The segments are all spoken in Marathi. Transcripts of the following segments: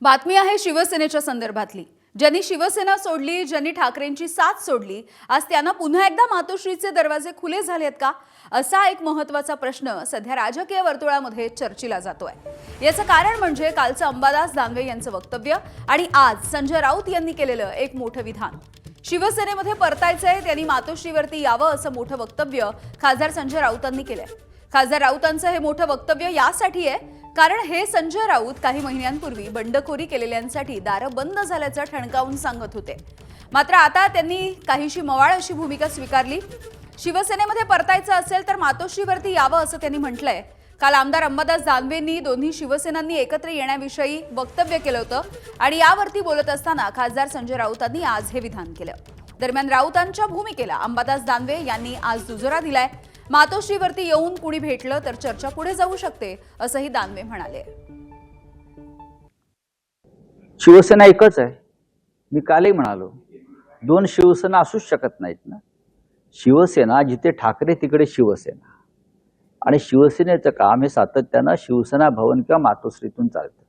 बातमी आहे शिवसेनेच्या संदर्भातली। ज्यांनी शिवसेना सोडली, ज्यांनी ठाकरेंची साथ सोडली, आज त्यांना पुन्हा एकदा मातोश्रीचे दरवाजे खुले झालेत का, असा एक महत्त्वाचा प्रश्न सध्या राजकीय वर्तुळामध्ये चर्चिला जातोय। याचं कारण म्हणजे कालचं अंबादास दानवे यांचं वक्तव्य आणि आज संजय राऊत यांनी केलेलं एक मोठं विधान। शिवसेनेमध्ये परतायचंय, त्यांनी मातोश्रीवरती यावं असं मोठं वक्तव्य खासदार संजय राऊतांनी केलंय। खासदार राऊतांचं हे मोठं वक्तव्य यासाठी आहे कारण हे संजय राऊत काही महिन्यांपूर्वी बंडखोरी केलेल्यांसाठी दारं बंद झाल्याचं ठणकावून सांगत होते। मात्र आता त्यांनी काहीशी मवाळ अशी भूमिका स्वीकारली। शिवसेनेमध्ये परतायचं असेल तर मातोश्रीवरती यावं असं त्यांनी म्हटलंय। काल आमदार अंबादास दानवेंनी दोन्ही शिवसेनांनी एकत्र येण्याविषयी वक्तव्य केलं होतं आणि यावरती बोलत असताना खासदार संजय राऊतांनी आज हे विधान केलं। दरम्यान राऊतांच्या भूमिकेला अंबादास दानवे यांनी आज दुजोरा दिलाय। मातोश्रीवरती येऊन कुणी भेटलं तर चर्चा पुढे जाऊ शकते असंही दानवे म्हणाले। शिवसेना एकच आहे। मी कालही म्हणालो, दोन शिवसेना असूच शकत नाहीत ना। शिवसेना जिथे ठाकरे तिकडे शिवसेना, आणि शिवसेनेचं काम हे सातत्यानं शिवसेना भवन किंवा मातोश्रीतून चालतं।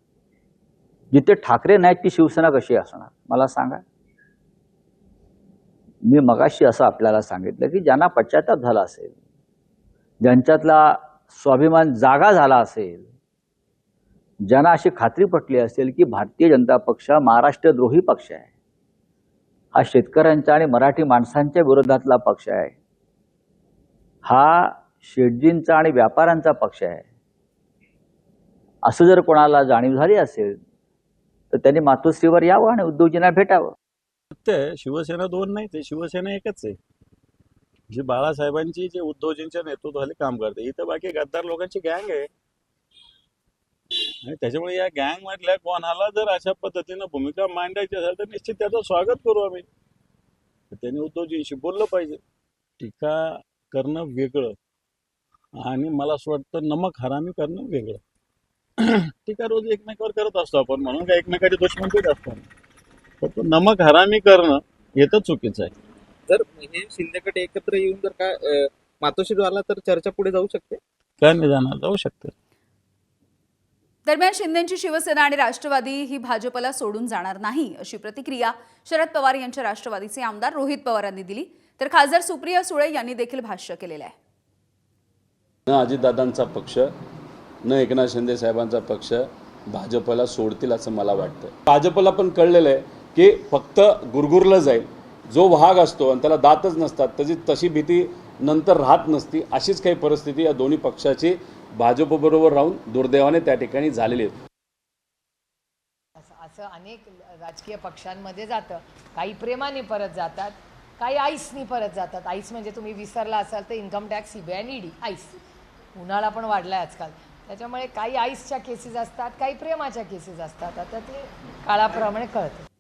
जिथे ठाकरे नाहीत ती शिवसेना कशी असणार मला सांगा। मी मगाशी असं आपल्याला सांगितलं की ज्यांना पश्चाताप झाला असेल, ज्यांच्यातला स्वाभिमान जागा झाला असेल, ज्यांना अशी खात्री पटली असेल की भारतीय जनता पक्ष महाराष्ट्रद्रोही पक्ष आहे, हा शेतकऱ्यांच्या आणि मराठी माणसांच्या विरोधातला पक्ष आहे, हा शेटजींचा आणि व्यापाऱ्यांचा पक्ष आहे, असं जर कोणाला जाणीव झाली असेल तर त्यांनी मातोश्रीवर यावं आणि उद्धवजींना भेटावं। शिवसेना दोन नाही, ते शिवसेना एकच आहे। जी बाळासाहेबांची जे उद्धवजींच्या नेतृत्वाखाली काम करते, इथं बाकी गद्दार लोकांची गँग आहे आणि त्याच्यामुळे या गँग मधल्या कोणाला जर अशा पद्धतीनं भूमिका मांडायची असेल तर निश्चित त्याचं स्वागत करू आम्ही। त्यांनी उद्धवजींशी बोललं पाहिजे। टीका करणं वेगळं आणि मला असं वाटतं नमक हरामी करणं वेगळं। टीका रोज एकमेकावर करत असतो आपण, म्हणून काय एकमेकाचे दुश्मन पेट असतो, फक्त नमक हरामी करणं हे तर चुकीचं आहे। जर हे शिंदेकडे एकत्र येऊन जर का मातोश्री झाला तर चर्चा पुढे जाऊ शकते काय नाही जाणार, जाऊ शकते। दरम्यान शिंदेची शिवसेना आणि राष्ट्रवादी ही भाजपला सोडून जाणार नाही अशी प्रतिक्रिया शरद पवार यांच्या राष्ट्रवादीचे आमदार रोहित पवारांनी दिली, तर खासदार सुप्रिया सुळे यांनी देखील भाष्य केलेलं आहे। न अजितदादांचा पक्ष न एकनाथ शिंदे साहेबांचा पक्ष भाजपला सोडतील असं मला वाटतं। भाजपला पण कळलेलं आहे की फक्त गुरगुरलं जाईल, जो वाघ असतो आणि त्याला दातच नसतात त्याची तशी भीती नंतर राहत नसती, अशीच काही परिस्थिती या दोन्ही पक्षाची भाजपबरोबर राहून दुर्दैवाने त्या ठिकाणी झालेली आहे। असं अनेक राजकीय पक्षांमध्ये जातं, काही प्रेमाने परत जातात, काही आईसनी परत जातात। आईस म्हणजे तुम्ही विसरला असाल तर इन्कम टॅक्स, सीबीआय आणि ईडी। आईस उन्हाळा पण वाढलाय आजकाल, त्याच्यामुळे काही आईसच्या केसेस असतात, काही प्रेमाच्या केसेस असतात। आता ते काळाप्रमाणे कळतं।